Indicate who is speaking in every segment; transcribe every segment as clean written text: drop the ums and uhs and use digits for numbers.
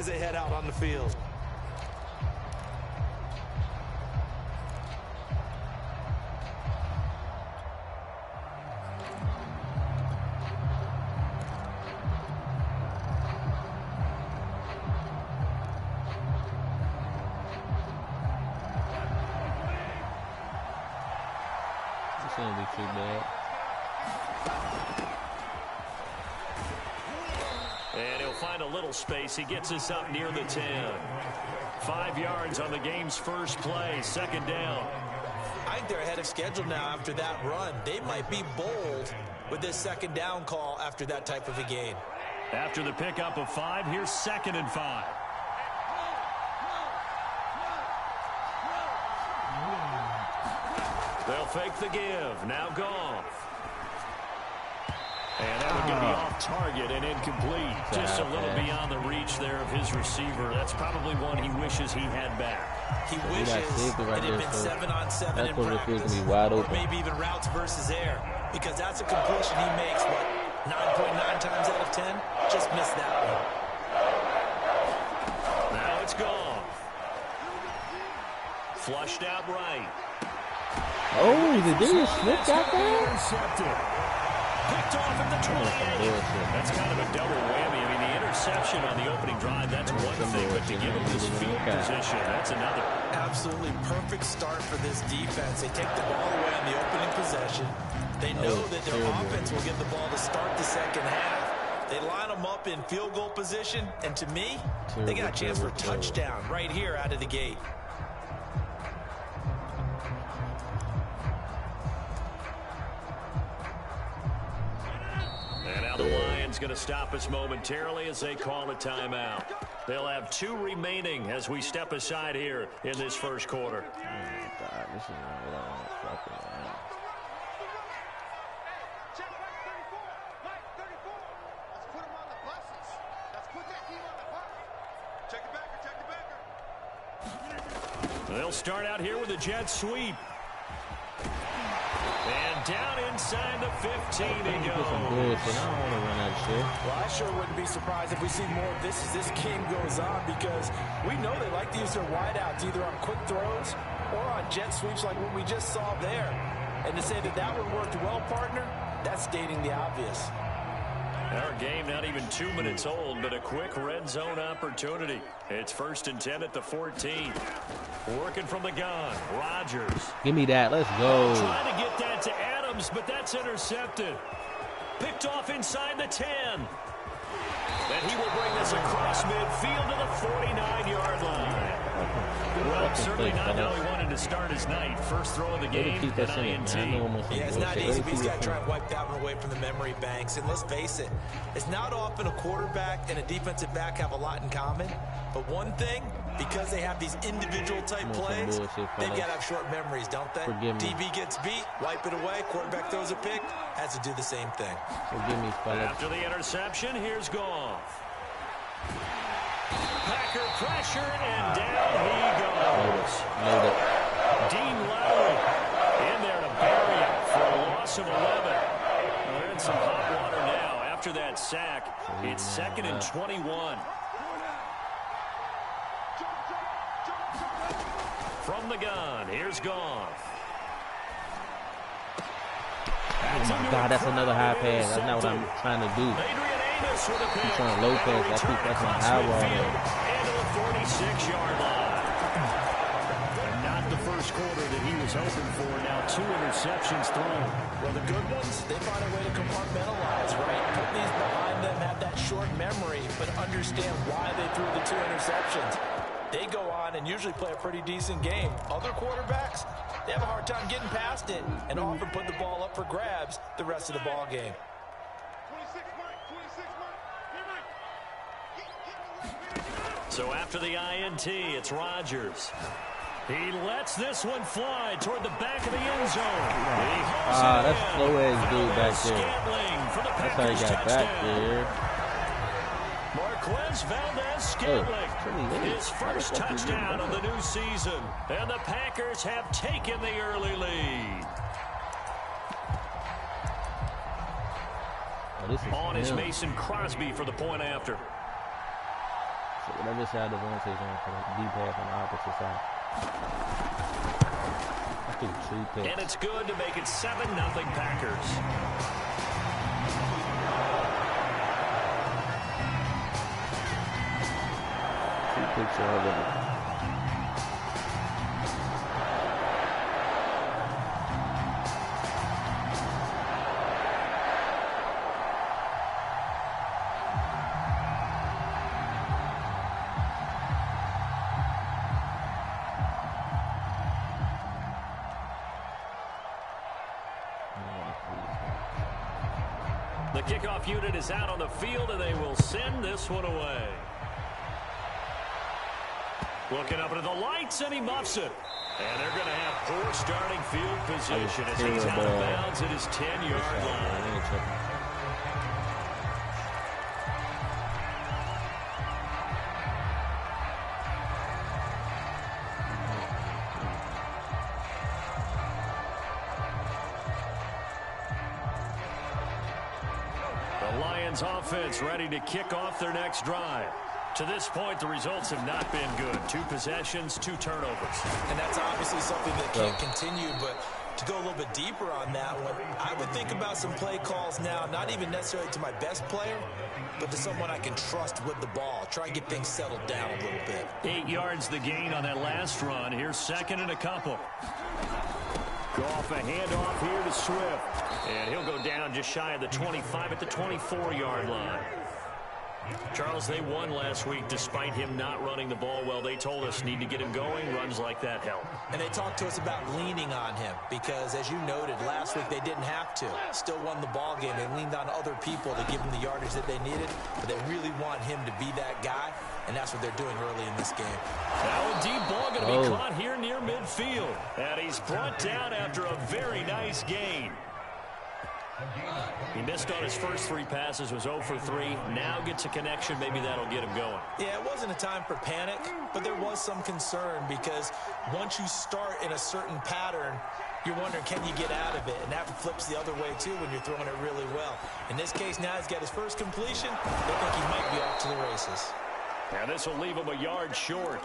Speaker 1: As they head out on the field.
Speaker 2: This shouldn't be too bad.
Speaker 3: And he'll find a little space. He gets us up near the 10. 5 yards on the game's first play. Second down.
Speaker 1: I think they're ahead of schedule now after that run. They might be bold with this second down call after that type of a gain.
Speaker 3: After the pickup of 5, here's 2nd and 5. They'll fake the give. Now Goff. And that one going to be off target and incomplete. Just a little beyond the reach there of his receiver. That's probably one he wishes he had back.
Speaker 1: He wishes it had been 7-on-7 in practice, or maybe even routes versus air, because that's a completion he makes, what, 9.9 times out of 10? Just missed that one.
Speaker 3: Now it's Goff. Flushed out right.
Speaker 2: Oh, the dude slipped out there?
Speaker 3: Intercepted. Picked off at the 28. That's kind of a double whammy. I mean, the interception on the opening drive, that's one thing, but to give him this field position, that's another.
Speaker 1: Absolutely perfect start for this defense. They take the ball away on the opening possession. They know that their offense will get the ball to start the second half. They line them up in field goal position, and to me, they got a chance for a touchdown right here out of the gate.
Speaker 3: The Lions going to stop us momentarily as they call a timeout. They'll have 2 remaining as we step aside here in this first quarter.
Speaker 2: Oh my God, this is what I want to fucking run.
Speaker 3: They'll start out here with a jet sweep. And down inside the 15 he goes.
Speaker 2: I don't want to run that shit.
Speaker 1: Well, I sure wouldn't be surprised if we see more of this as this game goes on, because we know they like to use their wideouts either on quick throws or on jet sweeps like what we just saw there. And to say that that one worked well, partner, that's stating the obvious.
Speaker 3: Our game not even 2 minutes old, but a quick red zone opportunity. It's 1st and 10 at the 14. Working from the gun, Rodgers.
Speaker 2: Give me that. Let's go.
Speaker 3: Trying to get that to Adams, but that's intercepted. Picked off inside the 10. And he will bring this across midfield to the 49-yard line. Well, certainly not how he wanted to start his night. First throw of the game, an INT.
Speaker 1: Yeah, it's not easy, but he's got to try and wipe that one away from the memory banks. And let's face it, it's not often a quarterback and a defensive back have a lot in common. But one thing, because they have these individual type plays, they've got to have short memories, don't they? DB gets beat, wipe it away, quarterback throws a pick, has to do the same thing.
Speaker 3: After the interception, here's Goff. Packer pressure, and down he goes. Dean Lowry in there to bury it for a loss of 11. They're in some hot water now. After that sack, it's 2nd and 21. From the gun, here's Goff.
Speaker 2: Oh my God, that's another high pass. That's not what I'm trying to do. I'm trying to low pass. I think that's my high wall there.
Speaker 3: Into the 46-yard line. And not the first quarter that he was hoping for. Now 2 interceptions thrown.
Speaker 1: Well, the good ones, they find a way to compartmentalize, right? Put these behind them, have that short memory, but understand why they threw the 2 interceptions. They go on and usually play a pretty decent game. Other quarterbacks, they have a hard time getting past it and often put the ball up for grabs the rest of the ball game.
Speaker 3: So after the INT, it's Rodgers. He lets this one fly toward the back of the end zone.
Speaker 2: That's slow-ass dude back there. That's how he got back there.
Speaker 3: Marquez Valdez-Scantling, his first touchdown of the new season. And the Packers have taken the early lead. On is Mason Crosby for the point after.
Speaker 2: Whatever side Devontae's on for the deep half on the opposite side. I threw 2 picks.
Speaker 3: And it's good to make it 7-0 Packers.
Speaker 2: 2 picks already.
Speaker 3: The kickoff unit is out on the field, and they will send this one away. Looking up into the lights, and he muffs it. And they're going to have poor starting field position as he's out of bounds at his 10-yard line. Offense ready to kick off their next drive. To this point, the results have not been good. 2 possessions, 2 turnovers.
Speaker 1: And that's obviously something that can't continue, but to go a little bit deeper on that one, I would think about some play calls now, not even necessarily to my best player, but to someone I can trust with the ball. Try and get things settled down a little bit.
Speaker 3: 8 yards the gain on that last run. Here's 2nd and a couple. Goff a handoff here to Swift. And he'll go down just shy of the 25 at the 24-yard line. Charles, they won last week despite him not running the ball well. They told us need to get him going. Runs like that help.
Speaker 1: And they talked to us about leaning on him because, as you noted, last week they didn't have to. Still won the ball game. They leaned on other people to give him the yardage that they needed, but they really want him to be that guy, and that's what they're doing early in this game.
Speaker 3: Now a deep ball going to be caught here near midfield. And he's brought down after a very nice gain. He missed on his first 3 passes, was 0 for 3. Now gets a connection. Maybe that'll get him going.
Speaker 1: Yeah, it wasn't a time for panic, but there was some concern because once you start in a certain pattern, you're wondering, can you get out of it? And that flips the other way, too, when you're throwing it really well. In this case, now he's got his first completion. They think he might be off to the races.
Speaker 3: And this will leave him a yard short.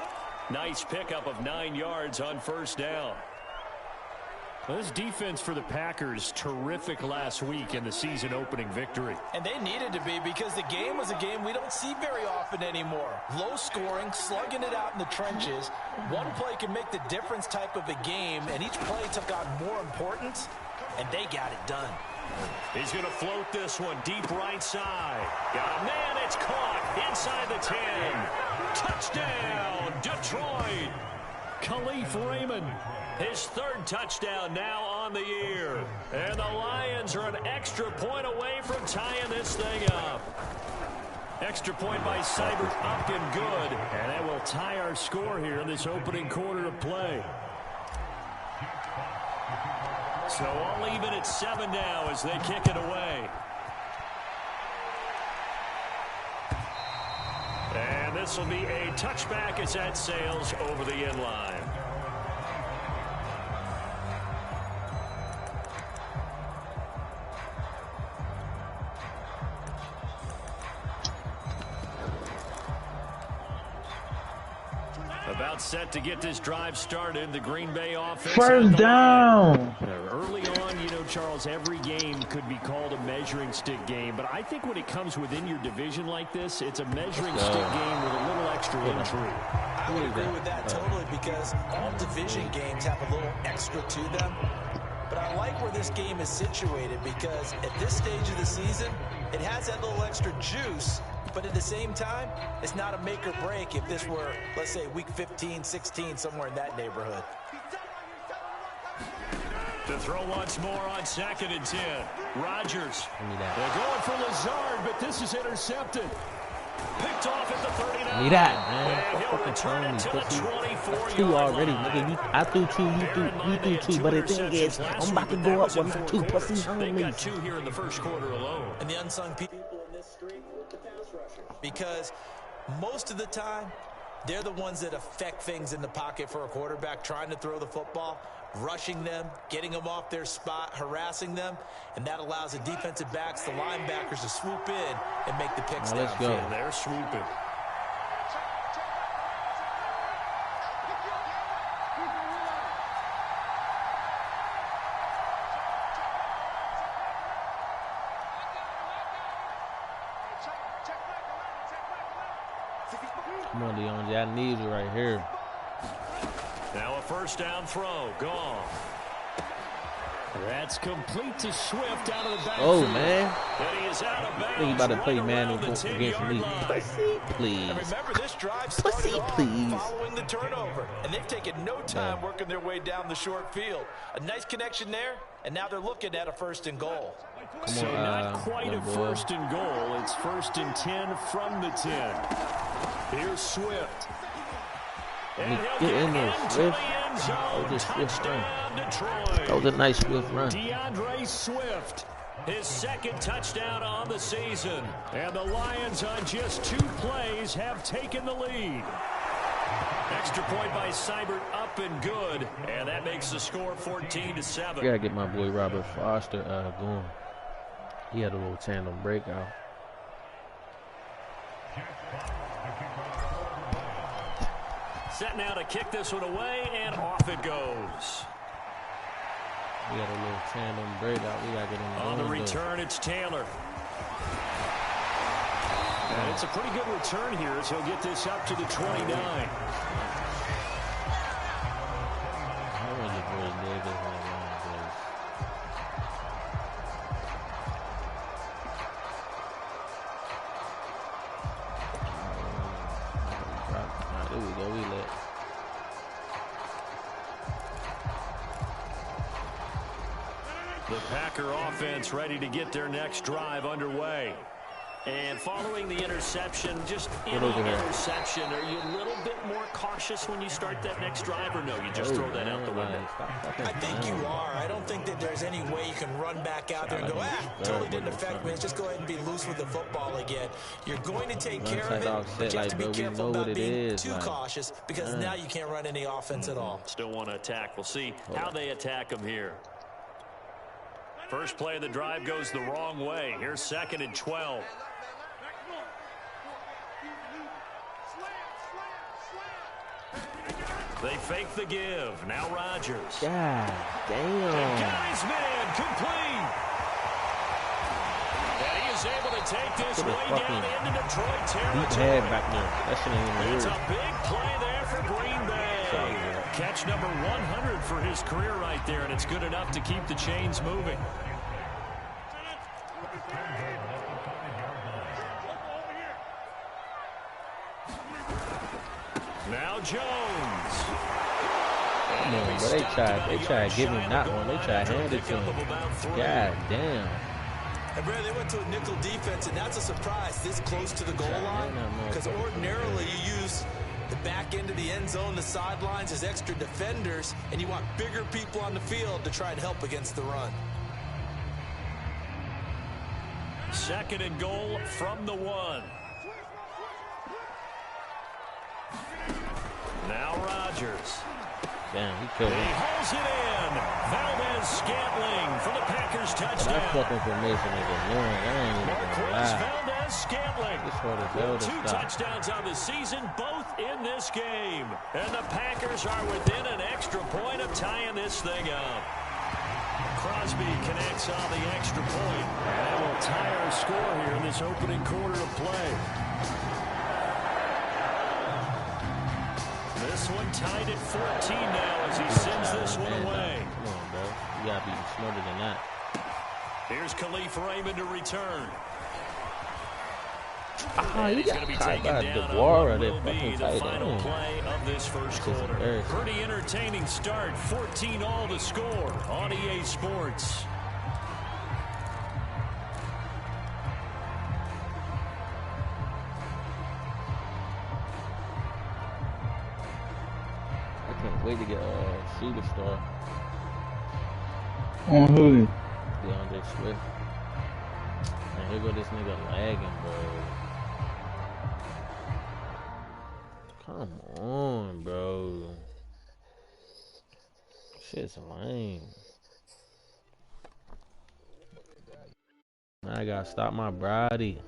Speaker 3: Nice pickup of 9 yards on first down. Well, this defense for the Packers, terrific last week in the season-opening victory.
Speaker 1: And they needed to be because the game was a game we don't see very often anymore. Low scoring, slugging it out in the trenches. One play can make the difference type of a game, and each play took on more importance, and they got it done.
Speaker 3: He's going to float this one deep right side. Got a man, it's caught inside the 10. Touchdown, Detroit. Khalif Raymond. His 3rd touchdown now on the year. And the Lions are an extra point away from tying this thing up. Extra point by Seibert up and good. And that will tie our score here in this opening quarter of play. So all even at 7 now as they kick it away. And this will be a touchback as that sails over the end line. About set to get this drive started. The Green Bay offense.
Speaker 4: First down.
Speaker 3: Early on, you know, Charles, every game could be called a measuring stick game. But I think when it comes within your division like this, it's a measuring stick game with a little extra intrigue.
Speaker 1: I would agree with that totally because all division games have a little extra to them. But I like where this game is situated because at this stage of the season, it has that little extra juice. But at the same time, it's not a make or break if this were, let's say, week 15, 16, somewhere in that neighborhood.
Speaker 3: To throw once more on 2nd and 10. Rodgers. They're going for Lazard, but this is intercepted. Picked off at the 39.
Speaker 2: Need that, man.
Speaker 3: And he'll return it to the 24-yard
Speaker 2: 2 already,
Speaker 3: line.
Speaker 2: nigga. I threw 2, you threw 2. But the thing is, I'm about to go up with 2 pussy
Speaker 3: They
Speaker 2: homies.
Speaker 3: got 2 here in the first quarter alone.
Speaker 1: And the unsung people in this streak with the pass rushers. Because most of the time, they're the ones that affect things in the pocket for a quarterback, trying to throw the football, rushing them, getting them off their spot, harassing them, and that allows the defensive backs, the linebackers to swoop in and make the picks downfield.
Speaker 2: Let's go.
Speaker 3: They're swooping.
Speaker 2: Come on, Leon. I need you right here.
Speaker 3: Now a first down throw. Gone. That's complete to Swift out of the backfield.
Speaker 2: Oh, man.
Speaker 3: And he is out of bounds.
Speaker 2: I think he about to play man against me.
Speaker 1: Pussy,
Speaker 2: please.
Speaker 1: And remember, this drive started off following the turnover, and they've taken no time working their way down the short field. A nice connection there, and now they're looking at a 1st and goal.
Speaker 3: So not quite a 1st and goal. It's 1st and 10 from the 10. Here's Swift. And
Speaker 2: Get in there, Swift. That was a nice Swift run.
Speaker 3: DeAndre Swift, his 2nd touchdown on the season. And the Lions on just 2 plays have taken the lead. Extra point by Seibert, up and good. And that makes the score 14-7.
Speaker 2: Gotta get my boy Robert Foster going. He had a little tandem breakout.
Speaker 3: Set now to kick this one away, and off it goes.
Speaker 2: We got a little tandem breakout. We gotta get him
Speaker 3: on the return. It's Taylor. And it's a pretty good return here as he'll get this up to the 29.
Speaker 2: There we go. We lit.
Speaker 3: The Packer offense ready to get their next drive underway. And following the interception, just any interception, are you a little bit more cautious when you start that next drive, or no, you just throw that out the window?
Speaker 1: I think you are. I don't think that there's any way you can run back out there and go, totally didn't affect me. Just go ahead and be loose with the football again. You're going to take care of it, but you have to be careful about being too cautious, because now you can't run any offense at all.
Speaker 3: Still want to attack. We'll see how they attack them here. First play of the drive goes the wrong way. Here's 2nd and 12. They fake the give. Now Rodgers.
Speaker 2: God damn.
Speaker 3: And Guy's man complete. And he is able to take this way down into Detroit territory.
Speaker 2: Back there. That shit ain't even
Speaker 3: it's a big play there for Green Bay. Catch number 100 for his career right there, and it's good enough to keep the chains moving. Now Jones.
Speaker 2: Come on, but they tried to give him that one. They tried to hand it to him. God damn.
Speaker 1: And Brad, they went to a nickel defense, and that's a surprise this close to the goal line. Because ordinarily you use the back end of the end zone, the sidelines as extra defenders, and you want bigger people on the field to try and help against the run.
Speaker 3: 2nd and goal from the 1. Now Rodgers.
Speaker 2: Damn, he killed him.
Speaker 3: He holds it in. Valdes-Scantling for the Packers touchdown.
Speaker 2: That fucking formation is annoying. I ain't even gonna lie.
Speaker 3: Valdes-Scantling. 2 touchdowns on the season, both in this game. And the Packers are within an extra point of tying this thing up. Crosby connects on the extra point. And will tie our score here in this opening quarter of play. This one tied at 14 now as he sends this one away.
Speaker 2: Come on, bro. You gotta be smarter than that.
Speaker 3: Here's Khalif Raymond to return.
Speaker 2: He's going to be taken down on what will be the
Speaker 3: final play of this first quarter. Pretty entertaining start. 14-all to score on EA Sports.
Speaker 2: Wait to get a superstar.
Speaker 4: On who?
Speaker 2: DeAndre Swift. And here go this nigga lagging, bro. Come on, bro. Shit's lame. I gotta stop my body.